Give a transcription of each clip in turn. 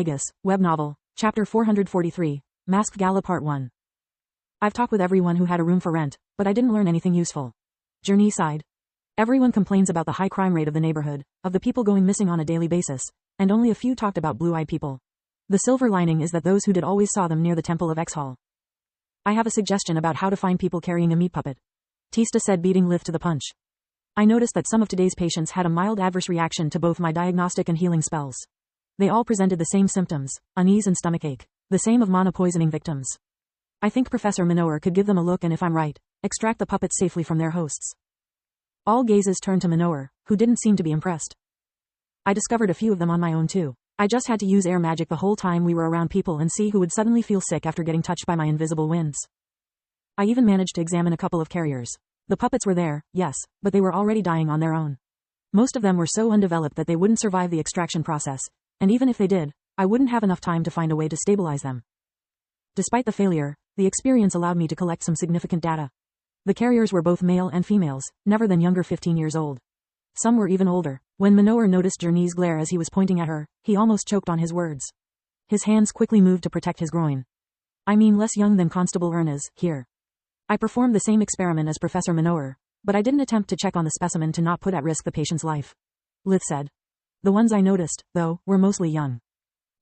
Magus, web novel, chapter 443, Masked Gala Part 1. I've talked with everyone who had a room for rent, but I didn't learn anything useful. Journey sighed. Everyone complains about the high crime rate of the neighborhood, of the people going missing on a daily basis, and only a few talked about blue-eyed people. The silver lining is that those who did always saw them near the Temple of Exhall. I have a suggestion about how to find people carrying a meat puppet. Tista said, beating Lith to the punch. I noticed that some of today's patients had a mild adverse reaction to both my diagnostic and healing spells. They all presented the same symptoms, unease and stomachache, the same of mana poisoning victims. I think Professor Minower could give them a look and if I'm right, extract the puppets safely from their hosts. All gazes turned to Minower, who didn't seem to be impressed. I discovered a few of them on my own too. I just had to use air magic the whole time we were around people and see who would suddenly feel sick after getting touched by my invisible winds. I even managed to examine a couple of carriers. The puppets were there, yes, but they were already dying on their own. Most of them were so undeveloped that they wouldn't survive the extraction process, and even if they did, I wouldn't have enough time to find a way to stabilize them. Despite the failure, the experience allowed me to collect some significant data. The carriers were both male and females, never than younger 15 years old. Some were even older. When Minower noticed Journey's glare as he was pointing at her, he almost choked on his words. His hands quickly moved to protect his groin. I mean less young than Constable Erna's, here. I performed the same experiment as Professor Minower, but I didn't attempt to check on the specimen to not put at risk the patient's life. Lith said. The ones I noticed, though, were mostly young.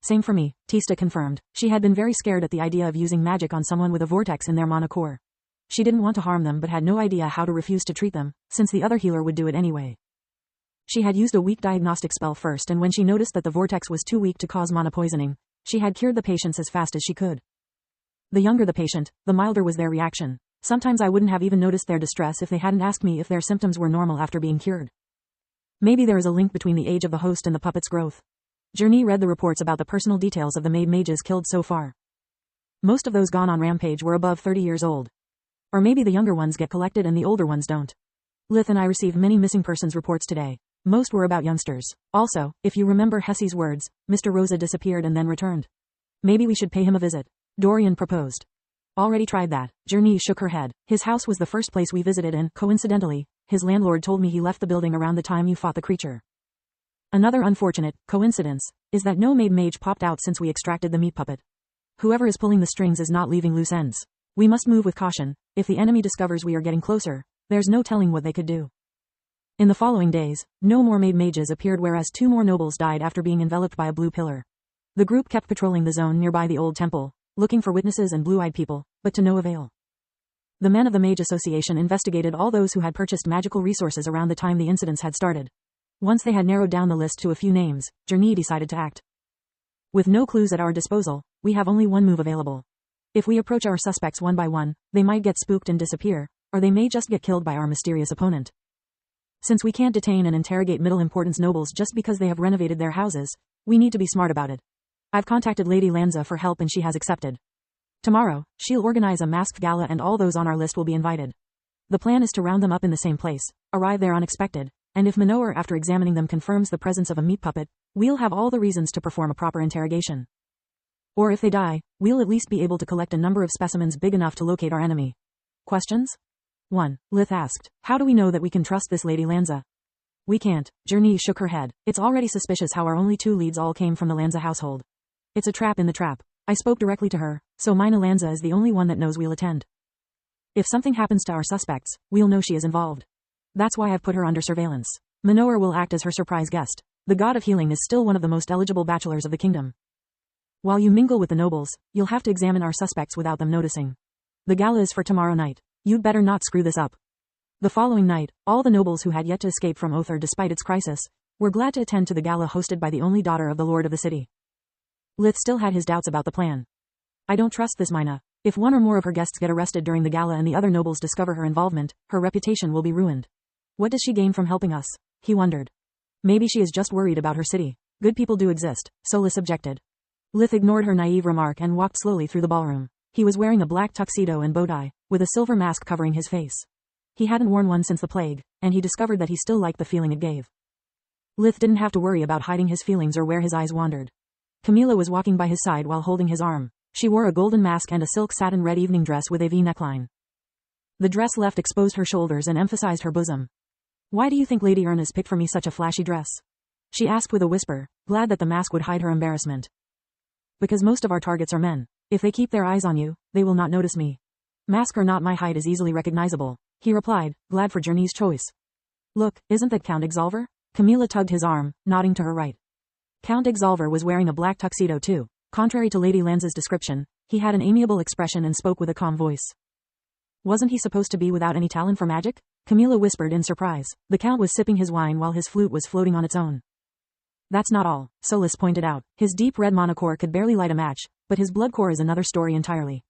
Same for me, Tista confirmed. She had been very scared at the idea of using magic on someone with a vortex in their mana core. She didn't want to harm them but had no idea how to refuse to treat them, since the other healer would do it anyway. She had used a weak diagnostic spell first, and when she noticed that the vortex was too weak to cause mana poisoning, she had cured the patients as fast as she could. The younger the patient, the milder was their reaction. Sometimes I wouldn't have even noticed their distress if they hadn't asked me if their symptoms were normal after being cured. Maybe there is a link between the age of the host and the puppet's growth. Journey read the reports about the personal details of the maid mages killed so far. Most of those gone on rampage were above 30 years old. Or maybe the younger ones get collected and the older ones don't. Lith and I received many missing persons reports today. Most were about youngsters. Also, if you remember Hessie's words, Mr. Rosa disappeared and then returned. Maybe we should pay him a visit. Dorian proposed. Already tried that. Journey shook her head. His house was the first place we visited and, coincidentally, his landlord told me he left the building around the time you fought the creature. Another unfortunate coincidence is that no maid mage popped out since we extracted the meat puppet. Whoever is pulling the strings is not leaving loose ends. We must move with caution. If the enemy discovers we are getting closer, there's no telling what they could do. In the following days, no more maid mages appeared, whereas 2 more nobles died after being enveloped by a blue pillar. The group kept patrolling the zone nearby the old temple, looking for witnesses and blue-eyed people, but to no avail. The men of the Mage Association investigated all those who had purchased magical resources around the time the incidents had started. Once they had narrowed down the list to a few names, Journey decided to act. With no clues at our disposal, we have only one move available. If we approach our suspects one by one, they might get spooked and disappear, or they may just get killed by our mysterious opponent. Since we can't detain and interrogate middle-importance nobles just because they have renovated their houses, we need to be smart about it. I've contacted Lady Lanza for help and she has accepted. Tomorrow, she'll organize a masked gala and all those on our list will be invited. The plan is to round them up in the same place, arrive there unexpected, and if Minower after examining them confirms the presence of a meat puppet, we'll have all the reasons to perform a proper interrogation. Or if they die, we'll at least be able to collect a number of specimens big enough to locate our enemy. Questions? 1. Lith asked. How do we know that we can trust this Lady Lanza? We can't. Journey shook her head. It's already suspicious how our only 2 leads all came from the Lanza household. It's a trap in the trap. I spoke directly to her, so Mina Lanza is the only one that knows we'll attend. If something happens to our suspects, we'll know she is involved. That's why I've put her under surveillance. Minower will act as her surprise guest. The god of healing is still one of the most eligible bachelors of the kingdom. While you mingle with the nobles, you'll have to examine our suspects without them noticing. The gala is for tomorrow night. You'd better not screw this up. The following night, all the nobles who had yet to escape from Othar despite its crisis, were glad to attend to the gala hosted by the only daughter of the lord of the city. Lith still had his doubts about the plan. I don't trust this Mina. If one or more of her guests get arrested during the gala and the other nobles discover her involvement, her reputation will be ruined. What does she gain from helping us? He wondered. Maybe she is just worried about her city. Good people do exist, Solis objected. Lith ignored her naive remark and walked slowly through the ballroom. He was wearing a black tuxedo and bow tie, with a silver mask covering his face. He hadn't worn one since the plague, and he discovered that he still liked the feeling it gave. Lith didn't have to worry about hiding his feelings or where his eyes wandered. Camilla was walking by his side while holding his arm. She wore a golden mask and a silk satin red evening dress with a V neckline. The dress left exposed her shoulders and emphasized her bosom. Why do you think Lady Ernest picked for me such a flashy dress? She asked with a whisper, glad that the mask would hide her embarrassment. Because most of our targets are men. If they keep their eyes on you, they will not notice me. Mask or not, my height is easily recognizable, he replied, glad for Journey's choice. Look, isn't that Count Exalver? Camilla tugged his arm, nodding to her right. Count Exalver was wearing a black tuxedo too. Contrary to Lady Lanza's description, he had an amiable expression and spoke with a calm voice. Wasn't he supposed to be without any talent for magic? Camilla whispered in surprise. The Count was sipping his wine while his flute was floating on its own. That's not all, Solis pointed out. His deep red monocore could barely light a match, but his blood core is another story entirely.